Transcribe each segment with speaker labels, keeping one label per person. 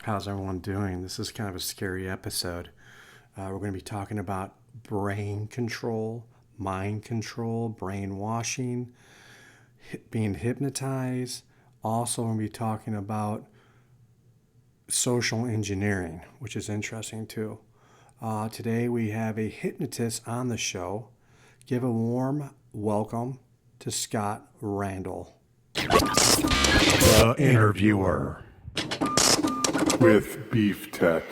Speaker 1: How's everyone doing? This is kind of a scary episode. We're going to be talking about brain control, mind control, brainwashing, being hypnotized. Also, we're going to be talking about social engineering, which is interesting too. Today, we have a hypnotist on the show. Give a warm welcome to Scott Randall.
Speaker 2: The Interviewer with Beef Tech.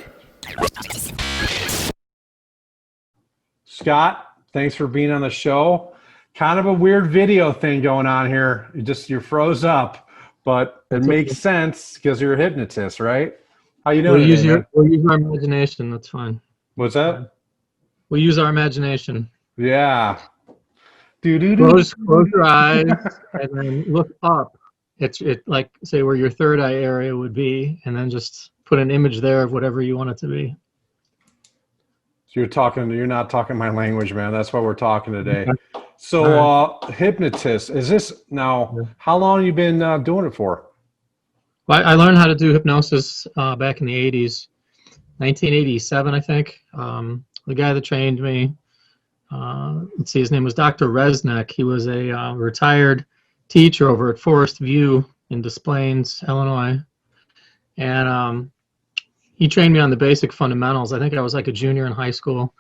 Speaker 1: Scott, thanks for being on the show. Kind of a weird video thing going on here. You froze up, but it makes sense because you're a hypnotist, right? How you doing today, man?
Speaker 3: We'll use our imagination. That's fine.
Speaker 1: What's that?
Speaker 3: We'll use our imagination.
Speaker 1: Yeah.
Speaker 3: Close your eyes and then look up. It like say where your third eye area would be, and then just put an image there of whatever you want it to be.
Speaker 1: So you're not talking my language, man. That's why we're talking today. So, hypnotist, is this now, how long have you been doing it for?
Speaker 3: Well, I learned how to do hypnosis back in the 80s, 1987, I think. The guy that trained me, let's see, his name was Dr. Resnick. He was a retired teacher over at Forest View in Des Plaines, Illinois. And he trained me on the basic fundamentals. I think I was like a junior in high school.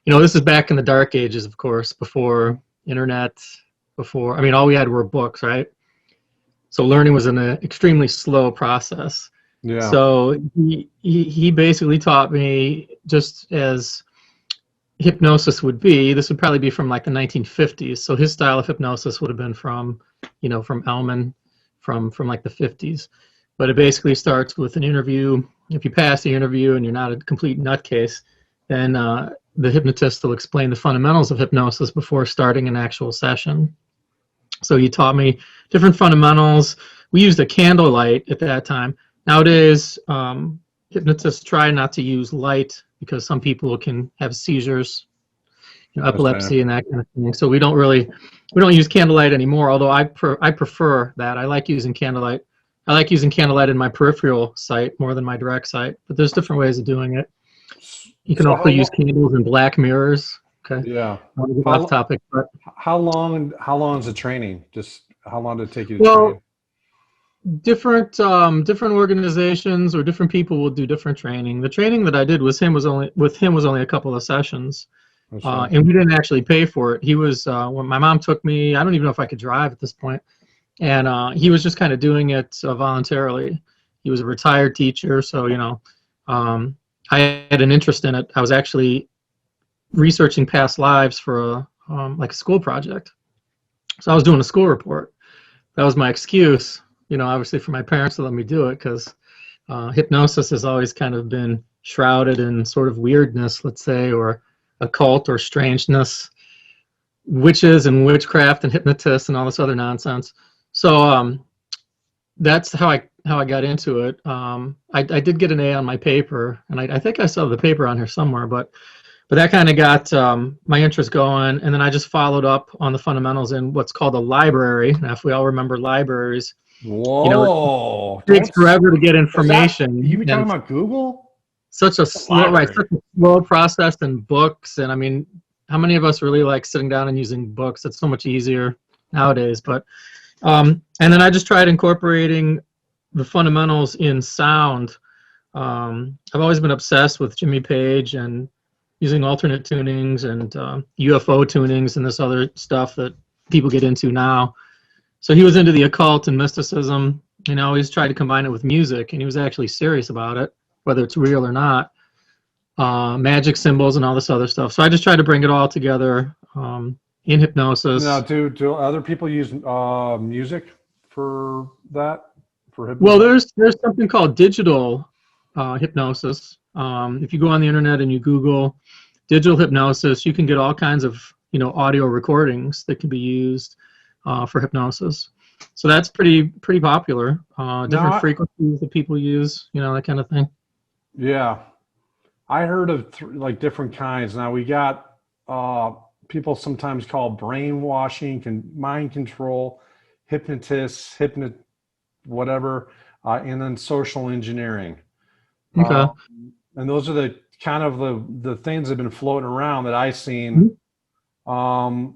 Speaker 3: This is back in the dark ages, of course, before internet, all we had were books, right? So learning was an extremely slow process.
Speaker 1: Yeah.
Speaker 3: So he basically taught me just as hypnosis would be. This would probably be from like the 1950s. So his style of hypnosis would have been from Elman, from like the 50s. But it basically starts with an interview. If you pass the interview and you're not a complete nutcase, then the hypnotist will explain the fundamentals of hypnosis before starting an actual session. So he taught me different fundamentals. We used a candlelight at that time. Nowadays, hypnotists try not to use light because some people can have seizures, epilepsy and that kind of thing. So we don't use candlelight anymore, although I prefer that. I like using candlelight. I like using candlelight in my peripheral sight more than my direct sight, but there's different ways of doing it. You can also use candles and black mirrors. Okay.
Speaker 1: Yeah.
Speaker 3: Off topic, but
Speaker 1: how long is the training? Just how long did it take you to train?
Speaker 3: Different organizations or different people will do different training. The training that I did with him was only a couple of sessions, and we didn't actually pay for it. He was when my mom took me. I don't even know if I could drive at this point, and he was just kind of doing it voluntarily. He was a retired teacher, so I had an interest in it. I was actually researching past lives for like a school project, so I was doing a school report. That was my excuse. Obviously for my parents to let me do it, because hypnosis has always kind of been shrouded in sort of weirdness, let's say, or occult or strangeness, witches and witchcraft and hypnotists and all this other nonsense. So that's how I got into it. I did get an A on my paper, and I think I still have the paper on here somewhere, but that kind of got my interest going, and then I just followed up on the fundamentals in what's called a library. Now, if we all remember libraries,
Speaker 1: whoa,
Speaker 3: it takes forever to get information.
Speaker 1: You be talking about Google?
Speaker 3: Such a slow process in books, and I mean, how many of us really like sitting down and using books? It's so much easier nowadays. But and then I just tried incorporating the fundamentals in sound. I've always been obsessed with Jimmy Page and using alternate tunings and UFO tunings and this other stuff that people get into now. So he was into the occult and mysticism, and I always tried to combine it with music, and he was actually serious about it, whether it's real or not. Magic symbols and all this other stuff. So I just tried to bring it all together in hypnosis.
Speaker 1: Now, do other people use music for that? For hypnosis?
Speaker 3: Well, there's something called digital hypnosis. If you go on the internet and you Google digital hypnosis, you can get all kinds of audio recordings that can be used for hypnosis. So that's pretty popular. Different frequencies that people use, that kind of thing.
Speaker 1: Yeah, I heard of different kinds. Now we got people sometimes call brainwashing, mind control, hypnotists, whatever, and then social engineering.
Speaker 3: Okay.
Speaker 1: And those are the kind of the things that have been floating around that I've seen.
Speaker 3: Mhm.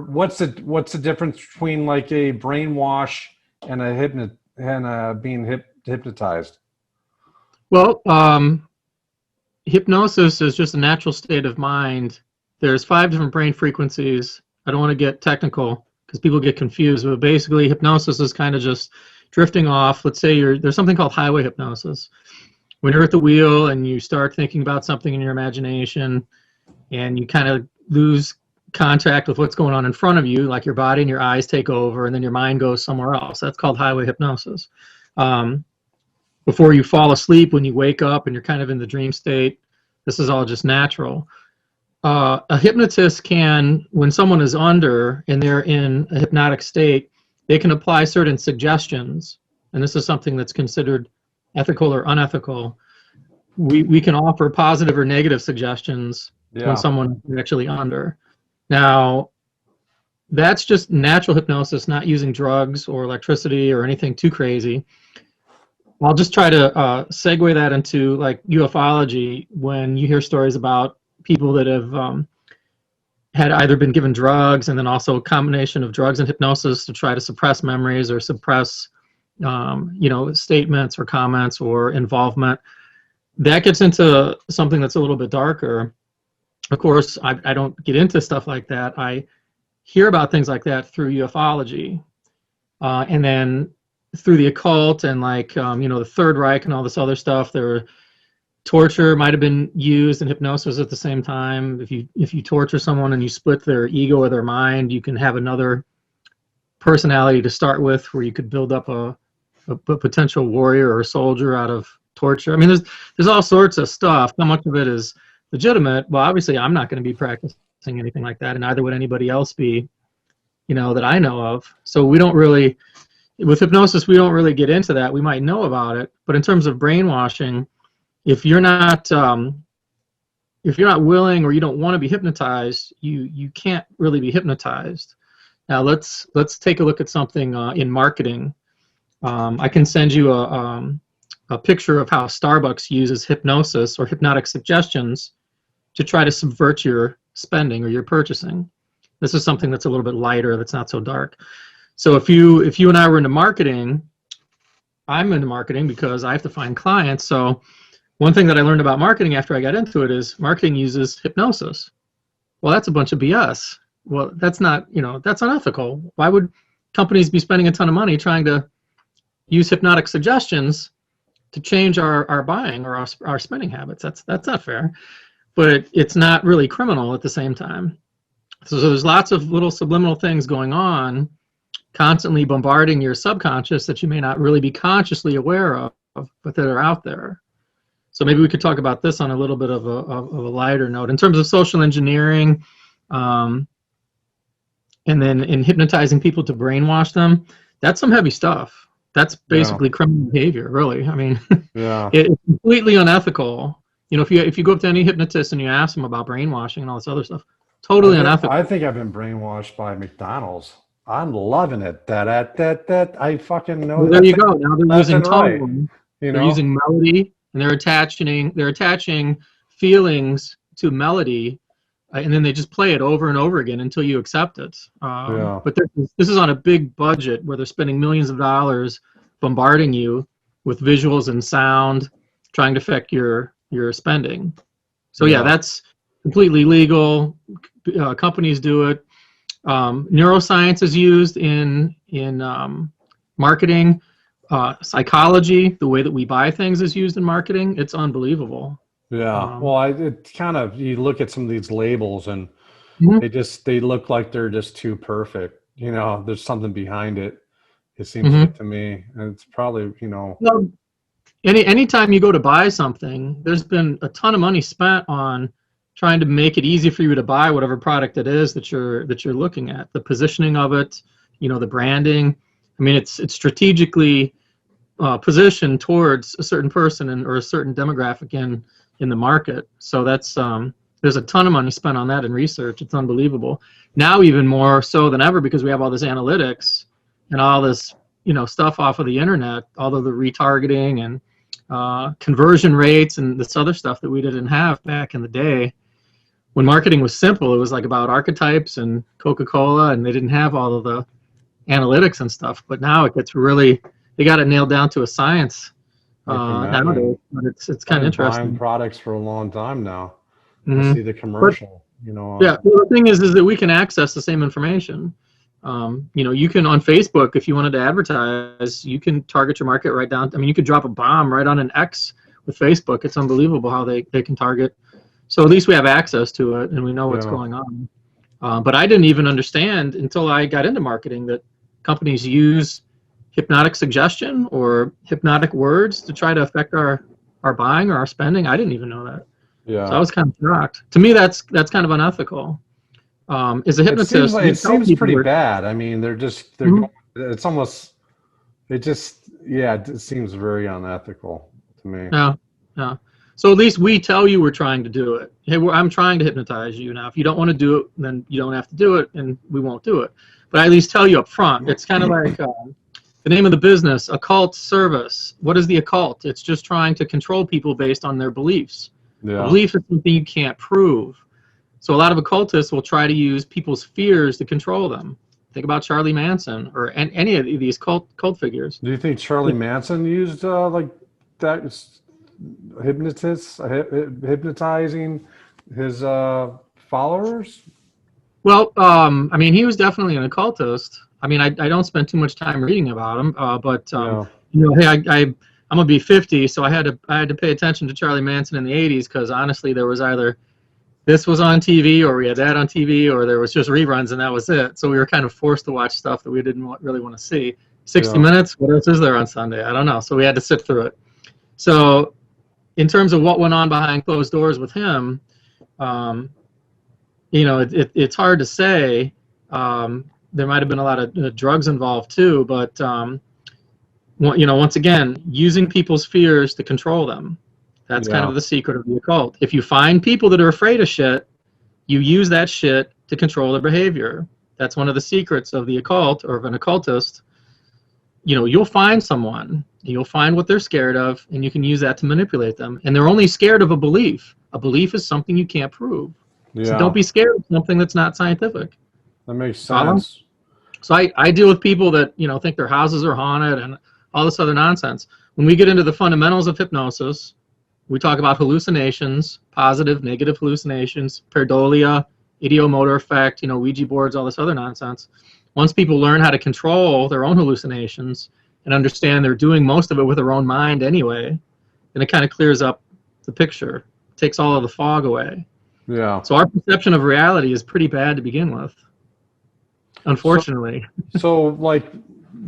Speaker 1: What's the difference between like a brainwash and being hypnotized?
Speaker 3: Well, hypnosis is just a natural state of mind. There's 5 different brain frequencies. I don't want to get technical because people get confused, but basically hypnosis is kind of just drifting off. Let's say there's something called highway hypnosis. When you're at the wheel and you start thinking about something in your imagination and you kind of lose contact with what's going on in front of you, like your body and your eyes take over, and then your mind goes somewhere else. That's called highway hypnosis. Before you fall asleep, when you wake up and you're kind of in the dream state, this is all just natural. A hypnotist can, when someone is under and they're in a hypnotic state, they can apply certain suggestions, and this is something that's considered ethical or unethical. We can offer positive or negative suggestions when someone is actually under. Now, that's just natural hypnosis, not using drugs or electricity or anything too crazy. I'll just try to segue that into like ufology. When you hear stories about people that have had either been given drugs and then also a combination of drugs and hypnosis to try to suppress memories or suppress statements or comments or involvement, that gets into something that's a little bit darker. Of course, I don't get into stuff like that. I hear about things like that through ufology, and then through the occult and the Third Reich and all this other stuff. Torture might have been used in hypnosis at the same time. If you torture someone and you split their ego or their mind, you can have another personality to start with, where you could build up a potential warrior or a soldier out of torture. I mean, there's all sorts of stuff. How much of it is legitimate? Well, obviously, I'm not going to be practicing anything like that, and neither would anybody else be, that I know of. So we don't really, with hypnosis, we don't really get into that. We might know about it, but in terms of brainwashing, if you're not willing or you don't want to be hypnotized, you can't really be hypnotized. Now let's take a look at something in marketing. I can send you a picture of how Starbucks uses hypnosis or hypnotic suggestions to try to subvert your spending or your purchasing. This is something that's a little bit lighter, that's not so dark. So if you and I were into marketing, I'm into marketing because I have to find clients. So one thing that I learned about marketing after I got into it is marketing uses hypnosis. Well, that's a bunch of BS. Well, that's not, that's unethical. Why would companies be spending a ton of money trying to use hypnotic suggestions to change our buying or our spending habits? That's not fair. But it's not really criminal at the same time. So there's lots of little subliminal things going on, constantly bombarding your subconscious that you may not really be consciously aware of, but that are out there. So maybe we could talk about this on a little bit of a lighter note. In terms of social engineering, and then in hypnotizing people to brainwash them, that's some heavy stuff. That's basically criminal behavior, really. I mean, it's completely unethical. If you go up to any hypnotist and you ask them about brainwashing and all this other stuff, totally unethical.
Speaker 1: I think I've been brainwashed by McDonald's. I'm loving it. That I fucking know.
Speaker 3: Well, there you go. Now they're using tone.
Speaker 1: Right.
Speaker 3: They're using melody, and they're attaching feelings to melody, and then they just play it over and over again until you accept it. But this is on a big budget where they're spending millions of dollars bombarding you with visuals and sound, trying to affect your spending. So that's completely legal. Companies do it. Neuroscience is used in marketing. Psychology, the way that we buy things, is used in marketing. It's unbelievable.
Speaker 1: It kind of, you look at some of these labels and they look like they're just too perfect. There's something behind it. It seems like to me, and it's probably
Speaker 3: Well, anytime you go to buy something, there's been a ton of money spent on trying to make it easy for you to buy whatever product it is that you're looking at. The positioning of it, the branding. I mean, it's strategically positioned towards a certain person or a certain demographic in the market. So that's there's a ton of money spent on that in research. It's unbelievable. Now even more so than ever, because we have all this analytics and all this stuff off of the internet, all of the retargeting and conversion rates and this other stuff that we didn't have back in the day. When marketing was simple, it was like about archetypes and Coca-Cola, and they didn't have all of the analytics and stuff. But now it gets really, they got it nailed down to a science nowadays. But it's kind of interesting.
Speaker 1: Buying products for a long time now.
Speaker 3: Mm-hmm.
Speaker 1: I see the commercial,
Speaker 3: Yeah. Well, the thing is that we can access the same information. You can on Facebook, if you wanted to advertise, you can target your market right down. I mean, you could drop a bomb right on an X with Facebook. It's unbelievable how they can target. So at least we have access to it and we know what's going on. But I didn't even understand until I got into marketing that companies use hypnotic suggestion or hypnotic words to try to affect our buying or our spending. I didn't even know that.
Speaker 2: Yeah.
Speaker 3: So I was kind of shocked. To me, that's kind of unethical. As a hypnotist,
Speaker 2: it seems pretty bad. I mean, they're
Speaker 3: Mm-hmm.
Speaker 2: it's almost, it seems very unethical to me.
Speaker 3: Yeah. So at least we tell you we're trying to do it. Hey, I'm trying to hypnotize you. Now, if you don't want to do it, then you don't have to do it, and we won't do it. But I at least tell you up front. It's kind of like the name of the business, occult service. What is the occult? It's just trying to control people based on their beliefs.
Speaker 2: Yeah.
Speaker 3: A belief is something you can't prove. So a lot of occultists will try to use people's fears to control them. Think about Charlie Manson or any of these cult figures.
Speaker 2: Do you think Charlie Manson used like that hypnotizing his followers?
Speaker 3: Well, I mean, he was definitely an occultist. I mean, I don't spend too much time reading about him, but hey, I'm gonna be 50, so I had to pay attention to Charlie Manson in the 80s because honestly, there was either this was on TV or we had that on TV or there was just reruns and that was it. So we were kind of forced to watch stuff that we didn't really want to see. 60 Minutes, what else is there on Sunday? I don't know. So we had to sit through it. So in terms of what went on behind closed doors with him, it's hard to say. There might have been a lot of drugs involved too, but once again, using people's fears to control them. That's kind of the secret of the occult. If you find people that are afraid of shit, you use that shit to control their behavior. That's one of the secrets of the occult or of an occultist. You'll find someone, you'll find what they're scared of, and you can use that to manipulate them. And they're only scared of a belief. A belief is something you can't prove.
Speaker 2: Yeah.
Speaker 3: So don't be scared of something that's not scientific.
Speaker 2: That makes sense.
Speaker 3: So I deal with people that think their houses are haunted and all this other nonsense. When we get into the fundamentals of hypnosis, we talk about hallucinations, positive, negative hallucinations, pareidolia, idiomotor effect, Ouija boards, all this other nonsense. Once people learn how to control their own hallucinations and understand they're doing most of it with their own mind anyway, then it kind of clears up the picture, takes all of the fog away.
Speaker 2: Yeah.
Speaker 3: So our perception of reality is pretty bad to begin with, unfortunately.
Speaker 2: So like,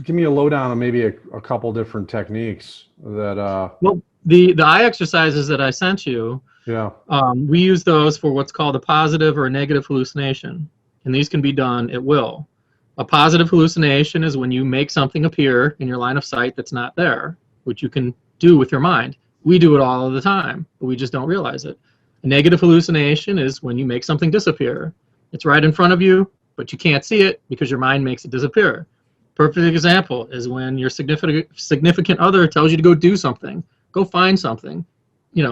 Speaker 2: give me a lowdown on maybe a couple different techniques that.
Speaker 3: Well, the eye exercises that I sent you, we use those for what's called a positive or a negative hallucination, and these can be done at will. A positive hallucination is when you make something appear in your line of sight that's not there, which you can do with your mind. We do it all of the time, but we just don't realize it. A negative hallucination is when you make something disappear. It's right in front of you, but you can't see it because your mind makes it disappear. Perfect example is when your significant other tells you to go do something. Go find something. Hey,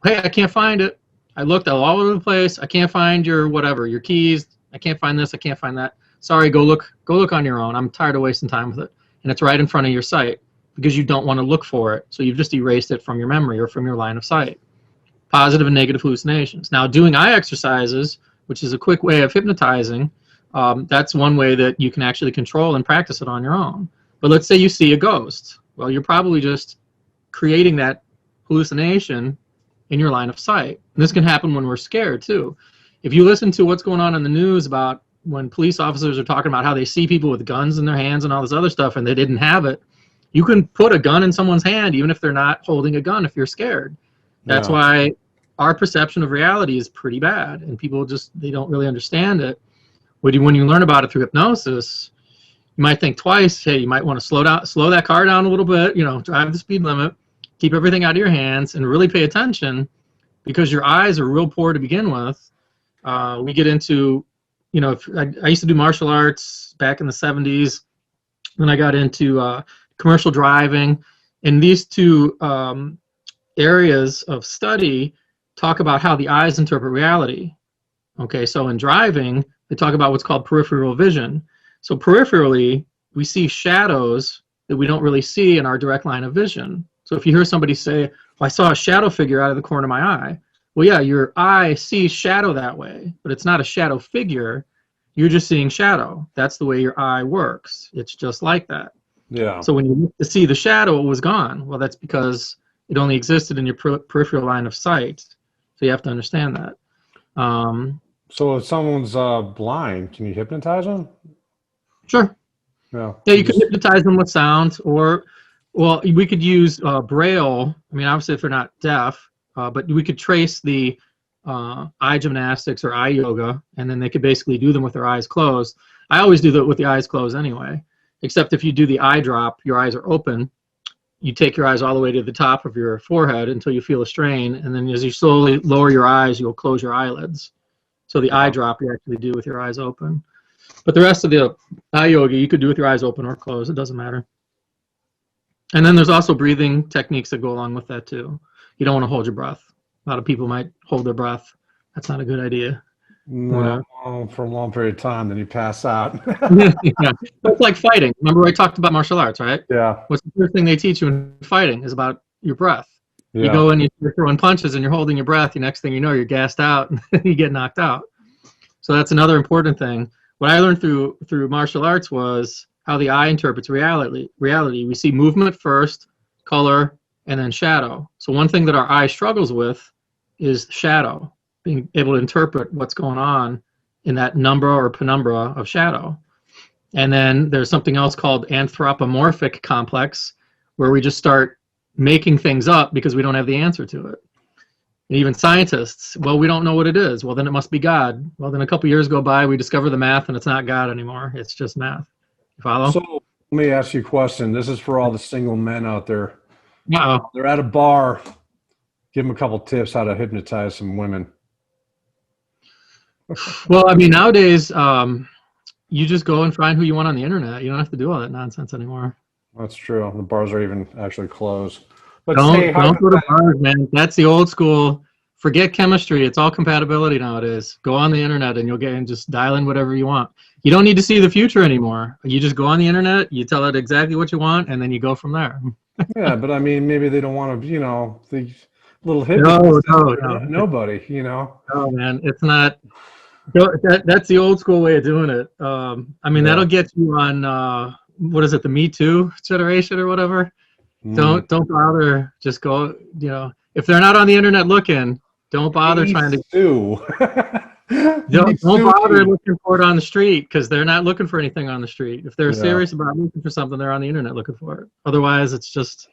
Speaker 3: I can't find it. I looked all over the place. I can't find your whatever, your keys. I can't find this. I can't find that. Sorry, go look on your own. I'm tired of wasting time with it. And it's right in front of your sight because you don't want to look for it. So you've just erased it from your memory or from your line of sight. Positive and negative hallucinations. Now, doing eye exercises, which is a quick way of hypnotizing, that's one way that you can actually control and practice it on your own. But let's say you see a ghost. Well, you're probably just creating that hallucination in your line of sight. And this can happen when we're scared too. If you listen to what's going on in the news about when police officers are talking about how they see people with guns in their hands and all this other stuff and they didn't have it, you can put a gun in someone's hand even if they're not holding a gun if you're scared. That's why our perception of reality is pretty bad and people they don't really understand it. When you learn about it through hypnosis, you might think twice. Hey, you might want to slow that car down a little bit, drive the speed limit, keep everything out of your hands and really pay attention because your eyes are real poor to begin with. We get into, I used to do martial arts back in the 70s. Then I got into commercial driving. And these two areas of study talk about how the eyes interpret reality. Okay, so in driving, they talk about what's called peripheral vision. So peripherally, we see shadows that we don't really see in our direct line of vision. So if you hear somebody say, oh, I saw a shadow figure out of the corner of my eye. Well, yeah, your eye sees shadow that way, but it's not a shadow figure. You're just seeing shadow. That's the way your eye works. It's just like that.
Speaker 2: Yeah.
Speaker 3: So when you look to see the shadow, it was gone. Well, that's because it only existed in your peripheral line of sight. So you have to understand that.
Speaker 2: So if someone's blind, can you hypnotize them?
Speaker 3: Sure.
Speaker 2: Yeah.
Speaker 3: Yeah, you could hypnotize them with sound, or, well, we could use Braille. I mean, obviously, if they're not deaf, but we could trace the eye gymnastics or eye yoga, and then they could basically do them with their eyes closed. I always do that with the eyes closed anyway, except if you do the eye drop, your eyes are open. You take your eyes all the way to the top of your forehead until you feel a strain, and then as you slowly lower your eyes, you'll close your eyelids. So the eye drop you actually do with your eyes open. But the rest of the eye yoga you could do with your eyes open or closed. It doesn't matter. And then there's also breathing techniques that go along with that too. You don't want to hold your breath. A lot of people might hold their breath. That's not a good idea.
Speaker 2: No, for a long period of time, then you pass out.
Speaker 3: Yeah. It's like fighting. Remember I talked about martial arts, right?
Speaker 2: Yeah.
Speaker 3: What's the first thing they teach you in fighting is about your breath.
Speaker 2: Yeah.
Speaker 3: You go and you're throwing punches and you're holding your breath. The next thing you know, you're gassed out and you get knocked out. So that's another important thing. What I learned through martial arts was how the eye interprets reality. We see movement first, color, and then shadow. So one thing that our eye struggles with is shadow, being able to interpret what's going on in that number or penumbra of shadow. And then there's something else called anthropomorphic complex, where we just start making things up because we don't have the answer to it. And even scientists, well, we don't know what it is. Well, then it must be God. Well, then a couple years go by, we discover the math, and it's not God anymore. It's just math. You follow?
Speaker 2: So let me ask you a question. This is for all the single men out there.
Speaker 3: Uh-oh.
Speaker 2: They're at a bar. Give them a couple tips how to hypnotize some women.
Speaker 3: Well, I mean, nowadays, you just go and find who you want on the internet. You don't have to do all that nonsense anymore.
Speaker 2: That's true. The bars are even actually closed. But
Speaker 3: Don't go to bars, man. That's the old school. Forget chemistry. It's all compatibility nowadays. Go on the internet and you'll get and just dial in whatever you want. You don't need to see the future anymore. You just go on the internet, you tell it exactly what you want, and then you go from there.
Speaker 2: Yeah, but I mean, maybe they don't want to, the little hippies.
Speaker 3: No.
Speaker 2: Nobody,
Speaker 3: No, man, it's not. That's the old school way of doing it. I mean, that'll get you on, what is it, the Me Too generation or whatever? Don't bother. Just go, if they're not on the internet looking, don't bother trying to. Don't bother looking for it on the street, because they're not looking for anything on the street. If they're serious about looking for something, they're on the internet looking for it. Otherwise, it's just,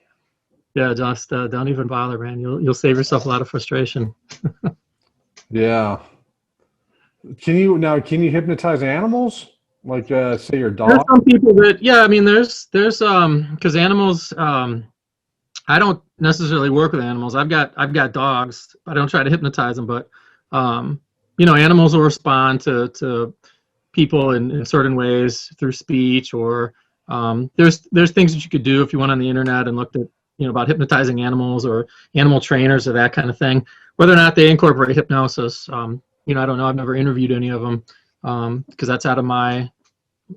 Speaker 3: just don't even bother, man. You'll save yourself a lot of frustration.
Speaker 2: Yeah. Can you hypnotize animals? Like, say your dog?
Speaker 3: There's some people that, I mean, there's because animals, I don't necessarily work with animals. I've got dogs. I don't try to hypnotize them, but, animals will respond to people in certain ways through speech, or there's things that you could do if you went on the internet and looked at, about hypnotizing animals or animal trainers or that kind of thing. Whether or not they incorporate hypnosis, I don't know. I've never interviewed any of them because that's out of my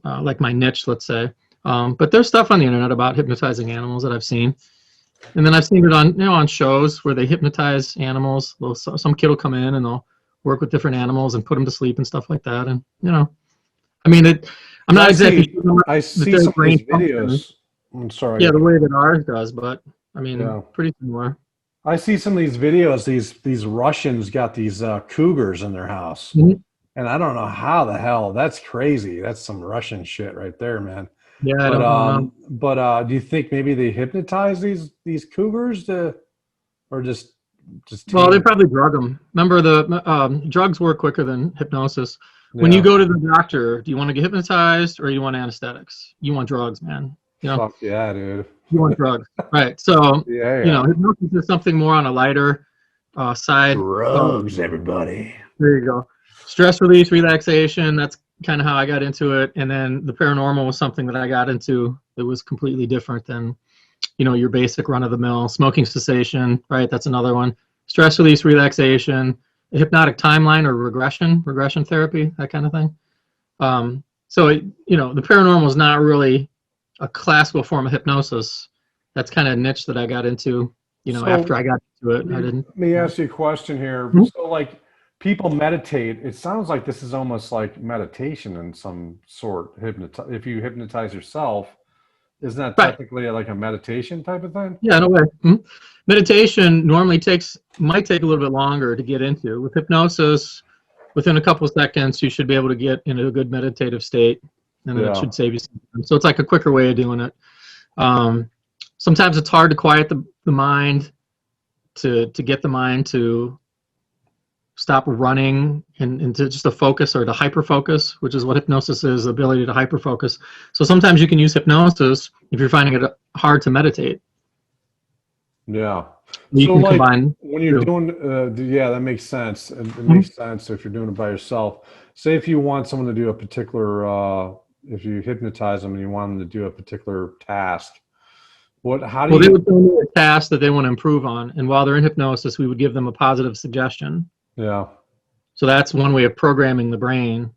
Speaker 3: my niche, let's say. But there's stuff on the internet about hypnotizing animals that I've seen, and then I've seen it on on shows where they hypnotize animals. Some kid will come in and they'll work with different animals and put them to sleep and stuff like that. And I mean, I'm not exactly sure.
Speaker 2: I see some of these videos. I'm sorry.
Speaker 3: Yeah, the way that ours does, but I mean, pretty similar.
Speaker 2: I see some of these videos. These Russians got these cougars in their house, and I don't know how the hell. That's crazy. That's some Russian shit right there, man.
Speaker 3: Yeah, I don't know.
Speaker 2: But do you think maybe they hypnotize these cougars or just?
Speaker 3: Well, they probably drug them. Remember, the drugs work quicker than hypnosis. When you go to the doctor, do you want to get hypnotized or you want anesthetics? You want drugs, man.
Speaker 2: Fuck yeah, dude.
Speaker 3: You want drugs, right? So hypnosis is something more on a lighter side.
Speaker 2: Drugs, everybody.
Speaker 3: There you go. Stress release, relaxation. That's kind of how I got into it. And then the paranormal was something that I got into that was completely different than your basic run-of-the-mill smoking cessation, right? That's another one. Stress release, relaxation, hypnotic timeline or regression therapy, that kind of thing. So the paranormal is not really a classical form of hypnosis. That's kind of a niche that I got into.
Speaker 2: So
Speaker 3: after I got into it, I didn't.
Speaker 2: Let me ask you a question here.
Speaker 3: Mhm.
Speaker 2: So, like, people meditate. It sounds like this is almost like meditation in some sort. If you hypnotize yourself, isn't that
Speaker 3: Right.
Speaker 2: technically like a meditation type of thing?
Speaker 3: Yeah, in a way. Meditation normally might take a little bit longer to get into. With hypnosis, within a couple of seconds, you should be able to get into a good meditative state, and then it
Speaker 2: Yeah.
Speaker 3: should save you some time. So it's like a quicker way of doing it. Sometimes it's hard to quiet the mind, to get the mind to stop running and to just to focus or to hyper-focus, which is what hypnosis is, the ability to hyper-focus. So sometimes you can use hypnosis if you're finding it hard to meditate.
Speaker 2: Yeah.
Speaker 3: You
Speaker 2: So,
Speaker 3: can
Speaker 2: like,
Speaker 3: combine.
Speaker 2: when you're doing, yeah, that makes sense. It makes sense if you're doing it by yourself. Say if you want someone to do a particular, if you hypnotize them and you want them to do a particular task, how do
Speaker 3: Well, they
Speaker 2: you?
Speaker 3: would tell me a task that they want to improve on, and while they're in hypnosis, we would give them a positive suggestion.
Speaker 2: Yeah.
Speaker 3: So that's one way of programming the brain,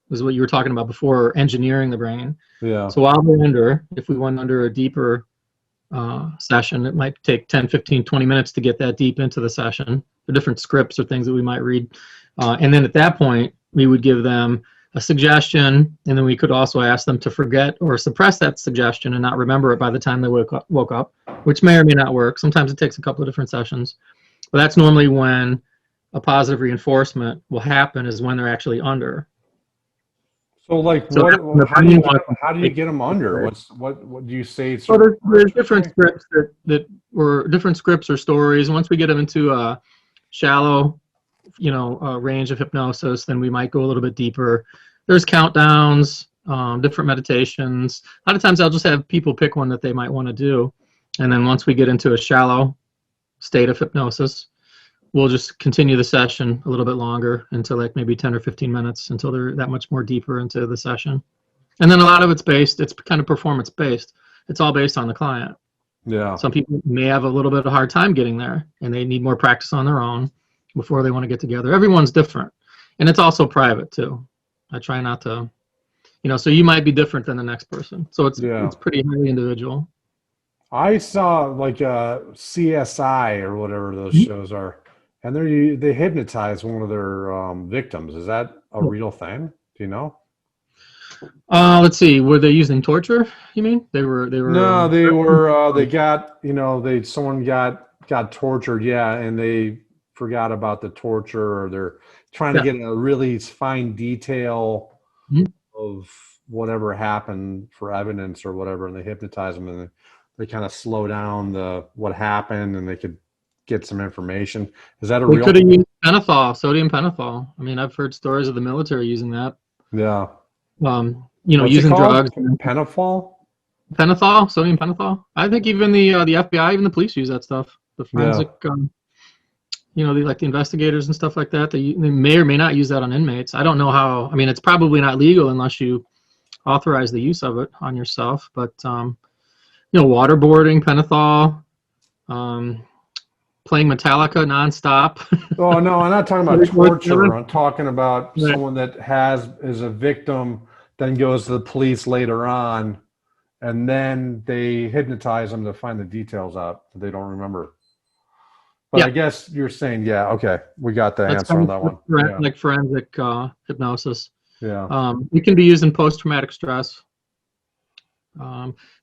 Speaker 3: is what you were talking about before, engineering the brain.
Speaker 2: Yeah.
Speaker 3: So while they're if we went under a deeper session, it might take 10, 15, 20 minutes to get that deep into the session. The different scripts or things that we might read. And then at that point, we would give them a suggestion, and then we could also ask them to forget or suppress that suggestion and not remember it by the time they woke up, which may or may not work. Sometimes it takes a couple of different sessions. But that's normally when a positive reinforcement will happen, is when they're actually under.
Speaker 2: So, like,
Speaker 3: So
Speaker 2: how do you get them under? What do you say?
Speaker 3: So there's different scripts that were different scripts or stories. Once we get them into a shallow, range of hypnosis, then we might go a little bit deeper. There's countdowns, different meditations. A lot of times I'll just have people pick one that they might want to do, and then once we get into a shallow state of hypnosis, we'll just continue the session a little bit longer, until like maybe 10 or 15 minutes, until they're that much more deeper into the session. And then a lot of it's kind of performance based. It's all based on the client.
Speaker 2: Yeah.
Speaker 3: Some people may have a little bit of a hard time getting there, and they need more practice on their own before they want to get together. Everyone's different. And it's also private too. I try not to, so you might be different than the next person. So it's pretty highly individual.
Speaker 2: I saw like CSI or whatever those shows are, and they hypnotize one of their victims. Is that a real thing? Do you know?
Speaker 3: Let's see. Were they using torture? You mean they were?
Speaker 2: No, they were. They got someone got tortured. Yeah, and they forgot about the torture, or they're trying to get a really fine detail of whatever happened for evidence or whatever, and they hypnotize them, and they kind of slow down what happened, and they could get some information. Is that a real?
Speaker 3: They could have used pentothal, sodium pentothal. I mean, I've heard stories of the military using that.
Speaker 2: Yeah.
Speaker 3: What's using drugs.
Speaker 2: Pentothal?
Speaker 3: Pentothal, sodium pentothal. I think even the FBI, even the police use that stuff. The forensic, like the investigators and stuff like that. They may or may not use that on inmates. I don't know how. I mean, it's probably not legal unless you authorize the use of it on yourself. But waterboarding, pentothal, playing Metallica nonstop.
Speaker 2: Oh no, I'm not talking about torture. I'm talking about someone that is a victim, then goes to the police later on, and then they hypnotize them to find the details out that they don't remember. But I guess you're saying, okay, we got the answer on that one.
Speaker 3: Like forensic hypnosis.
Speaker 2: Yeah.
Speaker 3: It can be used in post-traumatic stress.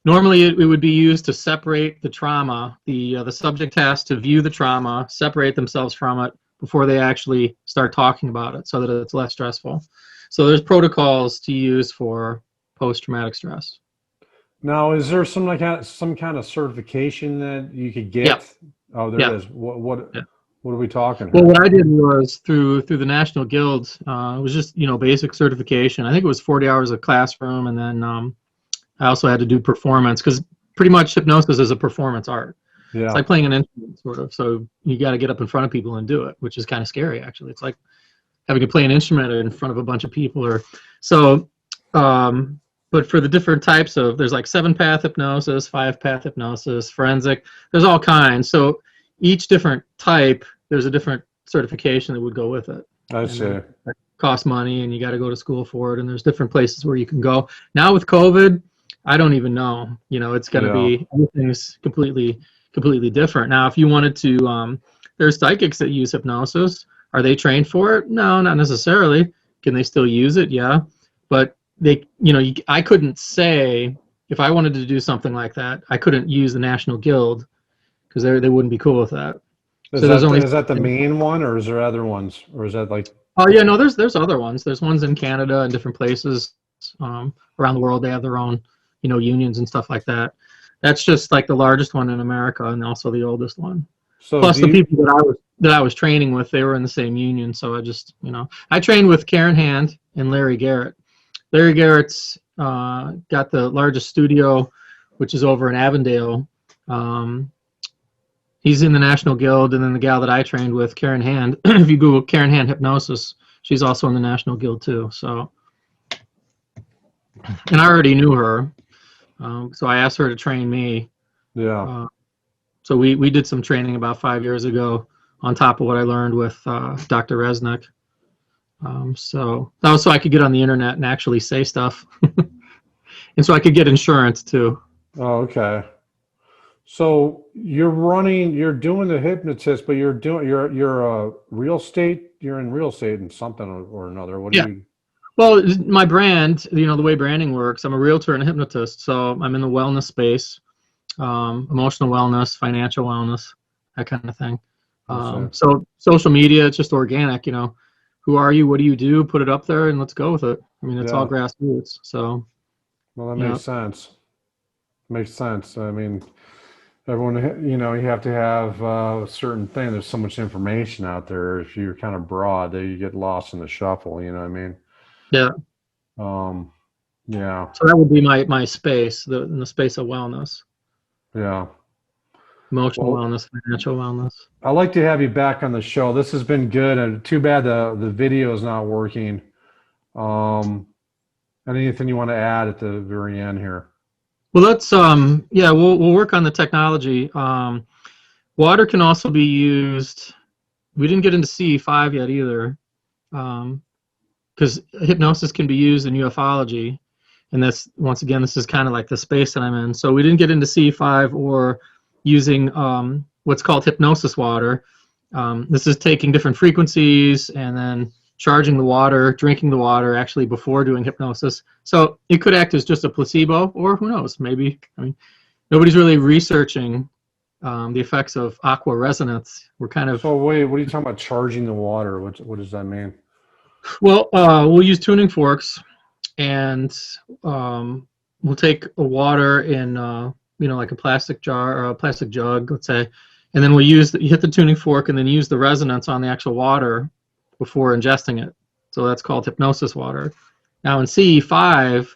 Speaker 3: Normally, it would be used to separate the trauma. The subject has to view the trauma, separate themselves from it before they actually start talking about it, so that it's less stressful. So there's protocols to use for post-traumatic stress.
Speaker 2: Now, is there some kind of certification that you could get?
Speaker 3: Yeah.
Speaker 2: Oh, there is. What are we talking
Speaker 3: about? Well, what I did was through the National Guild. It was just basic certification. I think it was 40 hours of classroom, and then I also had to do performance, because pretty much hypnosis is a performance art. Yeah. It's like playing an instrument, sort of. So you got to get up in front of people and do it, which is kind of scary, actually. It's like having to play an instrument in front of a bunch of people. but for the different types of, there's like 7-path hypnosis, 5-path hypnosis, forensic, there's all kinds. So each different type, there's a different certification that would go with it.
Speaker 2: I see.
Speaker 3: It costs money, and you got to go to school for it, and there's different places where you can go. Now with COVID, I don't even know. It's going to be, everything's completely different. Now, if you wanted to, there's psychics that use hypnosis. Are they trained for it? No, not necessarily. Can they still use it? Yeah. But I couldn't say, if I wanted to do something like that, I couldn't use the National Guild, because they wouldn't be cool with that.
Speaker 2: Is that the main one, or is there other ones, or is that like?
Speaker 3: Oh yeah, no, there's other ones. There's ones in Canada and different places around the world. They have their own, unions and stuff like that. That's just like the largest one in America, and also the oldest one. So plus the people that I was training with, they were in the same union. So I just, I trained with Karen Hand and Larry Garrett. Larry Garrett's got the largest studio, which is over in Avondale. He's in the National Guild, and then the gal that I trained with, Karen Hand, if you Google Karen Hand Hypnosis, she's also in the National Guild too. So, and I already knew her, so I asked her to train me.
Speaker 2: Yeah.
Speaker 3: So we did some training about 5 years ago on top of what I learned with Dr. Resnick. So that was so I could get on the internet and actually say stuff, and so I could get insurance too.
Speaker 2: Oh, okay. So you're doing the hypnotist, but you're a real estate. You're in real estate and something or another. What do you?
Speaker 3: Well, my brand, the way branding works, I'm a realtor and a hypnotist, so I'm in the wellness space, emotional wellness, financial wellness, that kind of thing. So social media, it's just organic. Who are you? What do you do? Put it up there and let's go with it. I mean, it's all grassroots. So.
Speaker 2: Well, that makes sense. Makes sense. I mean, everyone, you have to have a certain thing. There's so much information out there. If you're kind of broad, you get lost in the shuffle. You know what I mean?
Speaker 3: Yeah.
Speaker 2: Yeah.
Speaker 3: So that would be my space, in the space of wellness.
Speaker 2: Yeah.
Speaker 3: Emotional wellness, financial wellness.
Speaker 2: I'd like to have you back on the show. This has been good, and too bad the video is not working. Anything you want to add at the very end here?
Speaker 3: Well, let's we'll work on the technology. Water can also be used. We didn't get into CE5 yet either, because hypnosis can be used in ufology, and that's, once again, this is kind of like the space that I'm in. So we didn't get into CE5 or using what's called hypnosis water. This is taking different frequencies and then charging the water, drinking the water actually before doing hypnosis. So it could act as just a placebo, or who knows, maybe. I mean, nobody's really researching the effects of aqua resonance. We're kind of.
Speaker 2: So wait, what are you talking about, charging the water? What does that mean?
Speaker 3: Well, we'll use tuning forks, and we'll take a water in, like a plastic jar or a plastic jug, let's say, and then we'll hit the tuning fork and then use the resonance on the actual water before ingesting it. So that's called hypnosis water. Now in CE5,